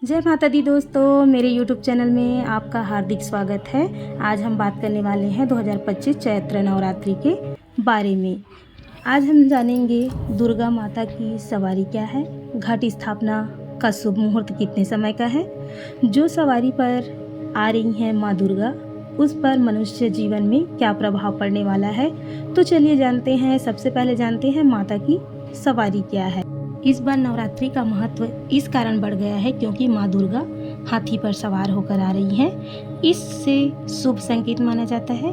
जय माता दी दोस्तों, मेरे YouTube चैनल में आपका हार्दिक स्वागत है। आज हम बात करने वाले हैं 2025 चैत्र नवरात्रि के बारे में। आज हम जानेंगे दुर्गा माता की सवारी क्या है, घट स्थापना का शुभ मुहूर्त कितने समय का है, जो सवारी पर आ रही हैं माँ दुर्गा उस पर मनुष्य जीवन में क्या प्रभाव पड़ने वाला है। तो चलिए जानते हैं। सबसे पहले जानते हैं माता की सवारी क्या है। इस बार नवरात्रि का महत्व इस कारण बढ़ गया है क्योंकि माँ दुर्गा हाथी पर सवार होकर आ रही हैं। इससे शुभ संकेत माना जाता है।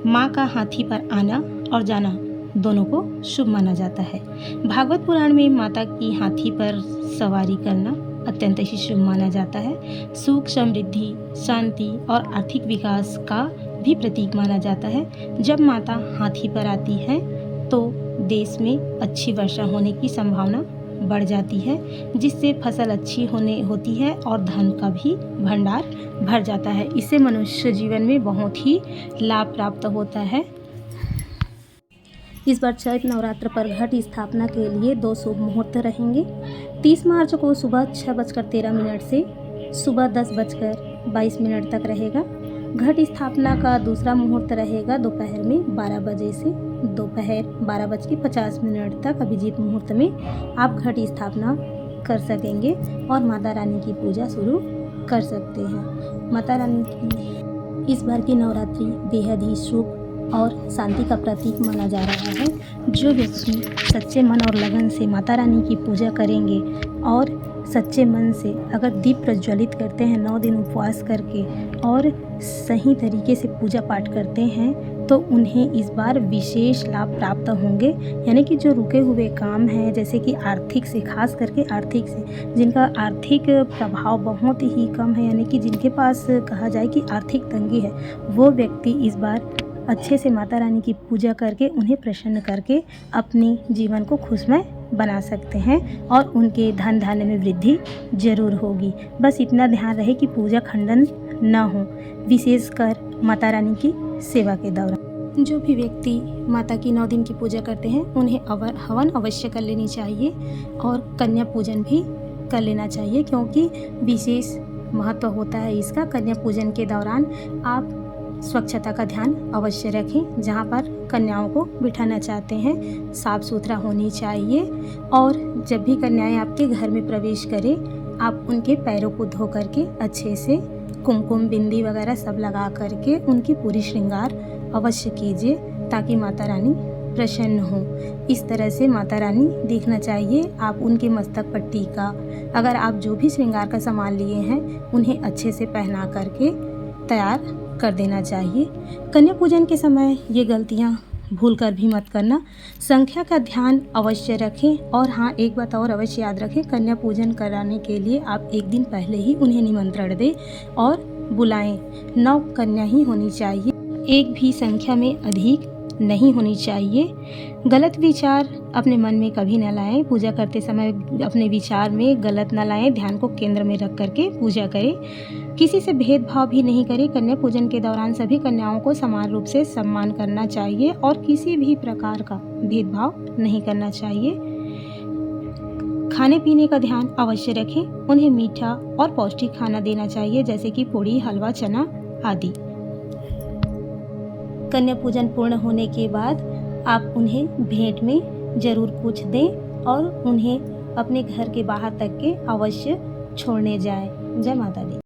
माँ का हाथी पर आना और जाना दोनों को शुभ माना जाता है। भागवत पुराण में माता की हाथी पर सवारी करना अत्यंत ही शुभ माना जाता है। सुख, समृद्धि, शांति और आर्थिक विकास का भी प्रतीक माना जाता है। जब माता हाथी पर आती है तो देश में अच्छी वर्षा होने की संभावना बढ़ जाती है, जिससे फसल अच्छी होती है और धन का भी भंडार भर जाता है। इससे मनुष्य जीवन में बहुत ही लाभ प्राप्त होता है। इस बार चैत्र नवरात्र पर घट स्थापना के लिए 2 शुभ मुहूर्त रहेंगे। 30 मार्च को सुबह 6:13 से सुबह 10:22 तक रहेगा। घट स्थापना का दूसरा मुहूर्त रहेगा दोपहर में 12 बजे से दोपहर 12:50 तक। अभिजीत मुहूर्त में आप घट स्थापना कर सकेंगे और माता रानी की पूजा शुरू कर सकते हैं। माता रानी की इस बार की नवरात्रि बेहद ही शुभ और शांति का प्रतीक माना जा रहा है। जो व्यक्ति सच्चे मन और लगन से माता रानी की पूजा करेंगे और सच्चे मन से अगर दीप प्रज्वलित करते हैं 9 दिन उपवास करके और सही तरीके से पूजा पाठ करते हैं तो उन्हें इस बार विशेष लाभ प्राप्त होंगे। यानी कि जो रुके हुए काम हैं, जैसे कि आर्थिक से, खास करके आर्थिक से जिनका आर्थिक प्रभाव बहुत ही कम है, यानी कि जिनके पास कहा जाए कि आर्थिक तंगी है, वो व्यक्ति इस बार अच्छे से माता रानी की पूजा करके उन्हें प्रसन्न करके अपने जीवन को खुशमय बना सकते हैं और उनके धन धान्य में वृद्धि जरूर होगी। बस इतना ध्यान रहे कि पूजा खंडन न हो, विशेषकर माता रानी की सेवा के दौरान। जो भी व्यक्ति माता की 9 दिन की पूजा करते हैं उन्हें हवन अवश्य कर लेनी चाहिए और कन्या पूजन भी कर लेना चाहिए, क्योंकि विशेष महत्व होता है इसका। कन्या पूजन के दौरान आप स्वच्छता का ध्यान अवश्य रखें। जहाँ पर कन्याओं को बिठाना चाहते हैं साफ सुथरा होनी चाहिए और जब भी कन्याएं आपके घर में प्रवेश करें आप उनके पैरों को धो करके अच्छे से कुमकुम, बिंदी वगैरह सब लगा करके उनकी पूरी श्रृंगार अवश्य कीजिए ताकि माता रानी प्रसन्न हो। इस तरह से माता रानी दिखना चाहिए। आप उनके मस्तक पर टीका, अगर आप जो भी श्रृंगार का सामान लिए हैं उन्हें अच्छे से पहना करके तैयार कर देना चाहिए। कन्या पूजन के समय ये गलतियाँ भूल कर भी मत करना। संख्या का ध्यान अवश्य रखें और हाँ, एक बात और अवश्य याद रखें, कन्या पूजन कराने के लिए आप एक दिन पहले ही उन्हें निमंत्रण दें और बुलाएं। 9 कन्या ही होनी चाहिए, एक भी संख्या में अधिक नहीं होनी चाहिए। गलत विचार अपने मन में कभी न लाएं। पूजा करते समय अपने विचार में गलत न लाएं। ध्यान को केंद्र में रख करके पूजा करें। किसी से भेदभाव भी नहीं करें। कन्या पूजन के दौरान सभी कन्याओं को समान रूप से सम्मान करना चाहिए और किसी भी प्रकार का भेदभाव नहीं करना चाहिए। खाने पीने का ध्यान अवश्य रखें। उन्हें मीठा और पौष्टिक खाना देना चाहिए, जैसे कि पूड़ी, हलवा, चना आदि। कन्या पूजन पूर्ण होने के बाद आप उन्हें भेंट में ज़रूर कुछ दें और उन्हें अपने घर के बाहर तक के अवश्य छोड़ने जाएं। जय माता दी।